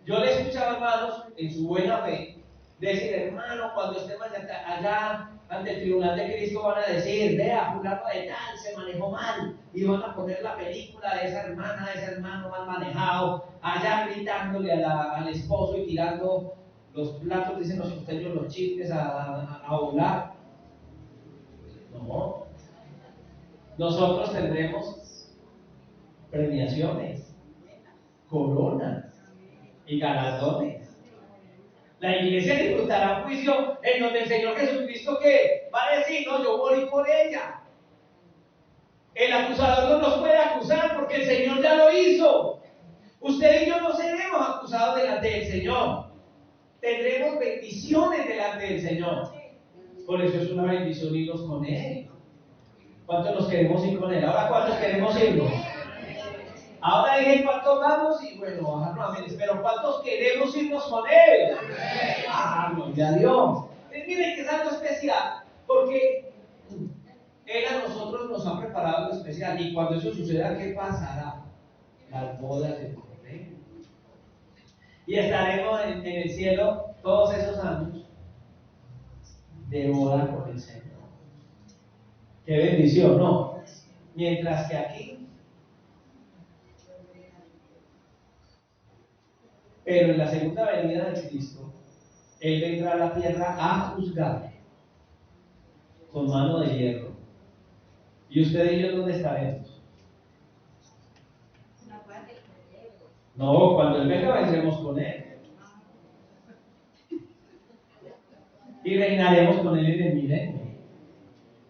Yo le he escuchado a hermanos en su buena fe decir: hermano, cuando estemos allá ante el tribunal de Cristo van a decir: vea, fulano de tal se manejó mal, y van a poner la película de esa hermana, de ese hermano mal manejado, allá gritándole al esposo y tirando los platos, dicen los costeños, los chistes a volar. No, nosotros tendremos premiaciones, coronas y galardones. La iglesia disfrutará un juicio en donde el Señor Jesucristo, que va a decir: no, yo morí por ella. El acusador no nos puede acusar porque el Señor ya lo hizo. Usted y yo no seremos acusados delante del Señor. Tendremos bendiciones delante del Señor. Por eso es una bendición irnos con Él. ¿Cuántos nos queremos ir con Él? Ahora, ¿cuántos queremos irnos? Ahora dije cuántos vamos y bueno, bajarnos a menos, pero ¿cuántos queremos irnos con Él? Gloria a Dios. Miren que es algo especial, porque Él a nosotros nos ha preparado algo especial, y cuando eso suceda, ¿qué pasará? Las bodas del Cordero. Y estaremos en el cielo todos esos años de boda con el Señor. Qué bendición, ¿no? Mientras que aquí, pero en la segunda venida de Cristo, Él vendrá a la tierra a juzgar con mano de hierro. ¿Y usted y yo dónde estaremos? No, cuando Él venga vendremos con Él. Y reinaremos con Él en el milenio.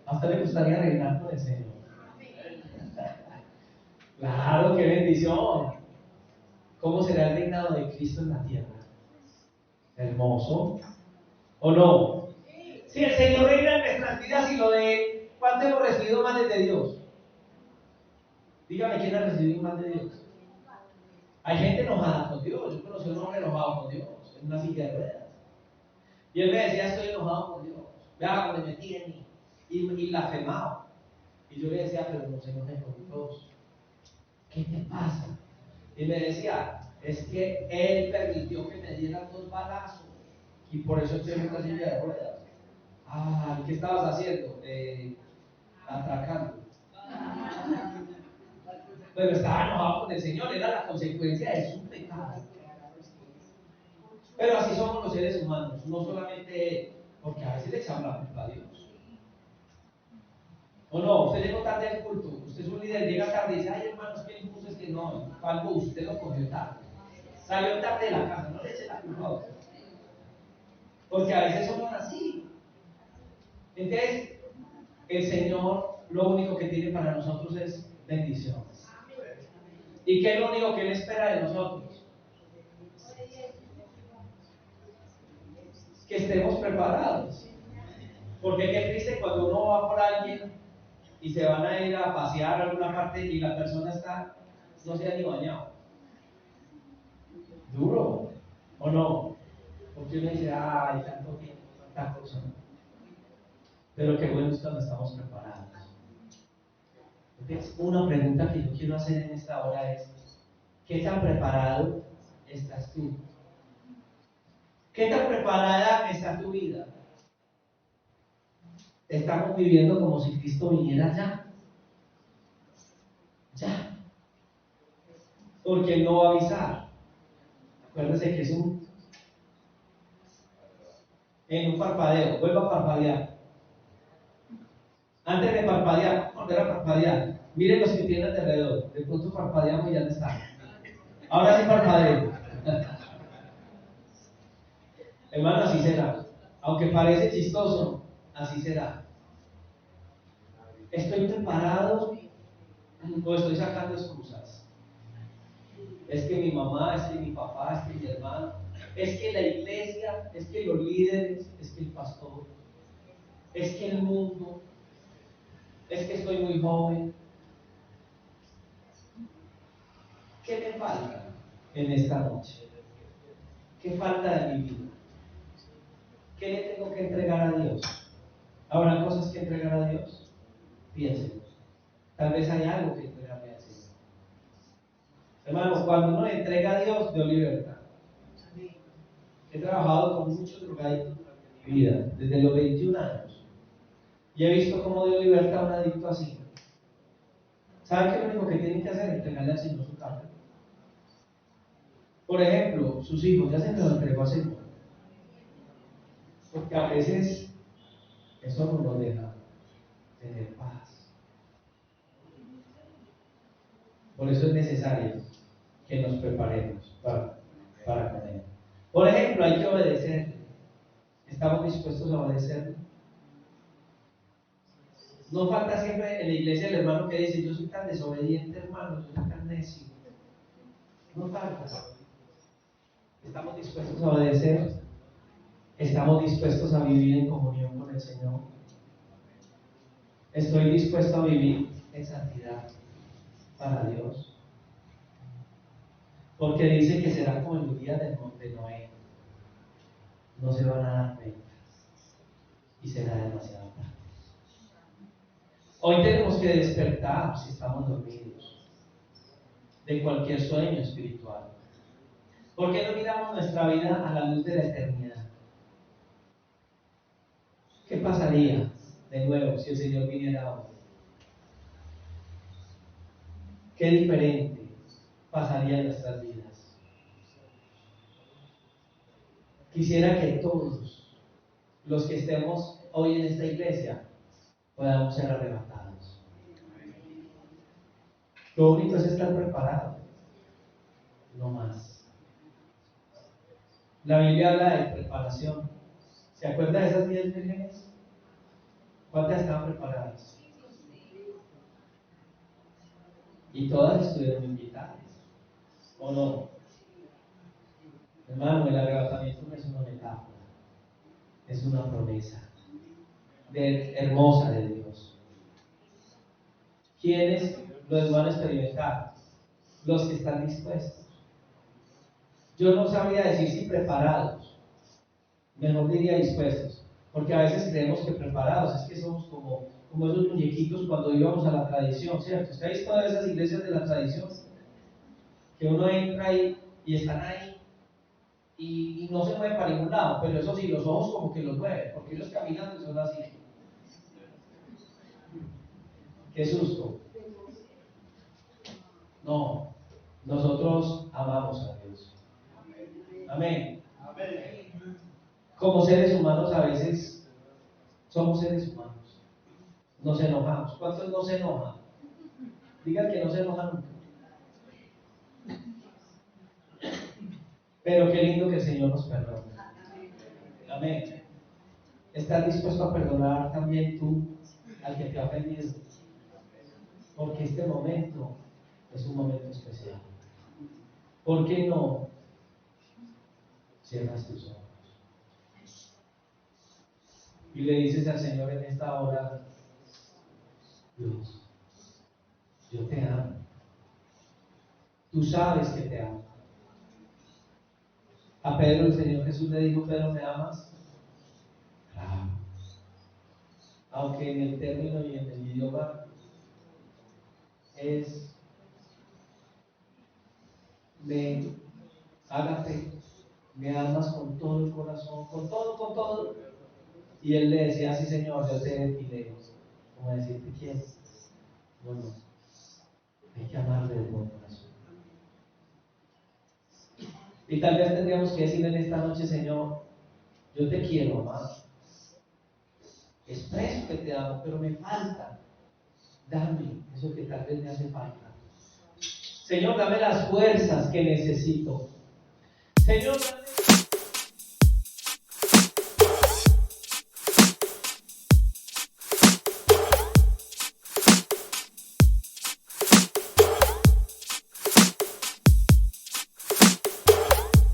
¿A usted le gustaría reinar con el Señor? Claro, qué bendición. ¿Cómo será el reinado de Cristo en la tierra? Hermoso. ¿O no? Si el Señor reina en nuestras vidas y lo de Él, ¿cuánto hemos recibido más de Dios? Dígame, ¿quién ha recibido más de Dios? Hay gente enojada con Dios. Yo conocí a un hombre enojado con Dios en una silla de ruedas. Y él me decía: estoy enojado con Dios. Vea donde me tiene. Y blasfemado. Y yo le decía: pero no se enoje con Dios. ¿Qué te pasa? Y me decía: es que Él permitió que me dieran 2 balazos. Y por eso estoy en esta silla de ruedas. ¿Qué estabas haciendo? Atracando. Pero estaba enojado con el Señor, era la consecuencia de su pecado. Pero así somos los seres humanos, no solamente porque a veces le echamos la culpa a Dios. ¿O no? Usted llegó tarde al culto, usted es un líder, llega tarde y dice: ay, hermanos, ¿qué bus es que no? ¿Cuál bus? Usted lo cogió tarde. Salió tarde de la casa, no le eche la culpa a usted. Porque a veces somos así. Entonces, el Señor lo único que tiene para nosotros es bendiciones. ¿Y qué es lo único que Él espera de nosotros? Que estemos preparados. Porque qué triste cuando uno va por alguien y se van a ir a pasear a alguna parte y la persona no se ha ni bañado. Duro, ¿o no? Porque uno dice, ay, tanto tiempo, tanta cosa. Pero qué bueno es cuando estamos preparados. Entonces, una pregunta que yo quiero hacer en esta hora es, ¿qué tan preparado estás tú? ¿Qué tan preparada está tu vida? Estamos viviendo como si Cristo viniera ya. Ya. Porque Él no va a avisar. Acuérdense que es en un parpadeo. Vuelva a parpadear. Antes de parpadear, volver a parpadear. Miren los que tienen alrededor. De pronto parpadeamos y ya no están. Ahora sí parpadeo. Hermano, así será. Aunque parece chistoso, así será. ¿Estoy preparado o estoy sacando excusas? Es que mi mamá, es que mi papá, es que mi hermano, es que la iglesia, es que los líderes, es que el pastor, es que el mundo, es que estoy muy joven. ¿Qué me falta en esta noche? ¿Qué falta de mi vida? ¿Qué le tengo que entregar a Dios? ¿Habrá cosas que entregar a Dios? Piénsenlo. Tal vez hay algo que entregarle al Señor. Hermano, cuando uno le entrega a Dios, Dios libertad. He trabajado con muchos drogadictos durante mi vida, desde los 21 años. Y he visto cómo Dios liberta a un adicto así. ¿Saben qué es lo único que tienen que hacer? Entregarle al Señor su carga. Por ejemplo, sus hijos, ya se me lo entregó al Señor. Porque a veces eso no nos deja tener paz. Por eso es necesario que nos preparemos para comer. Por ejemplo, hay que obedecerle. ¿Estamos dispuestos a obedecerle? No falta siempre en la iglesia el hermano que dice, yo soy tan desobediente, hermano, yo soy tan necio. No falta. ¿Estamos dispuestos a obedecer? ¿Estamos dispuestos a vivir en comunión con el Señor? ¿Estoy dispuesto a vivir en santidad para Dios? Porque dice que será como en los días de Noé. No se van a dar cuenta y será demasiado tarde. Hoy tenemos que despertar si estamos dormidos de cualquier sueño espiritual. ¿Por qué no miramos nuestra vida a la luz de la eternidad? ¿Qué pasaría de nuevo si el Señor viniera hoy? ¿Qué diferente pasaría en nuestras vidas? Quisiera que todos los que estemos hoy en esta iglesia podamos ser arrebatados. Lo único es estar preparado, no más. La Biblia habla de preparación. ¿Se acuerda de esas 10 vírgenes? ¿Cuántas estaban preparadas? Y todas estuvieron invitadas, ¿o no? Hermano, el arrebatamiento no es una metáfora, es una promesa hermosa de Dios. ¿Quiénes los van a experimentar? Los que están dispuestos. Yo no sabría decir si preparados, mejor diría dispuestos, porque a veces creemos que preparados es que somos como esos muñequitos cuando íbamos a la tradición, ¿cierto? ¿Usted ha visto todas esas iglesias de la tradición? Que uno entra ahí y están ahí y no se mueven para ningún lado, pero eso sí, los ojos como que los mueven, porque ellos caminando son así. Qué susto. No, nosotros amamos a Dios. Amén. Como seres humanos a veces somos seres humanos. Nos enojamos. ¿Cuántos no se enojan? Digan que no se enojan nunca. Pero qué lindo que el Señor nos perdone. Amén. ¿Estás dispuesto a perdonar también tú al que te ha ofendido? Porque este momento es un momento especial. ¿Por qué no cierras tus ojos y le dices al Señor en esta hora: Dios, yo te amo. Tú sabes que te amo. A Pedro el Señor Jesús Jesús le dijo, Pedro, ¿me amas? Claro. Aunque en el término y en el idioma es me hágate, me amas con todo el corazón, con todo, con todo. Y él le decía, sí Señor, yo te pide, como decir, te quiero. No, hay que amarle de todo corazón. Y tal vez tendríamos que decirle en esta noche, Señor, yo te quiero amar. Expreso que te amo, pero me falta. Dame eso que tal vez me hace falta. Señor, dame las fuerzas que necesito. Señor, dame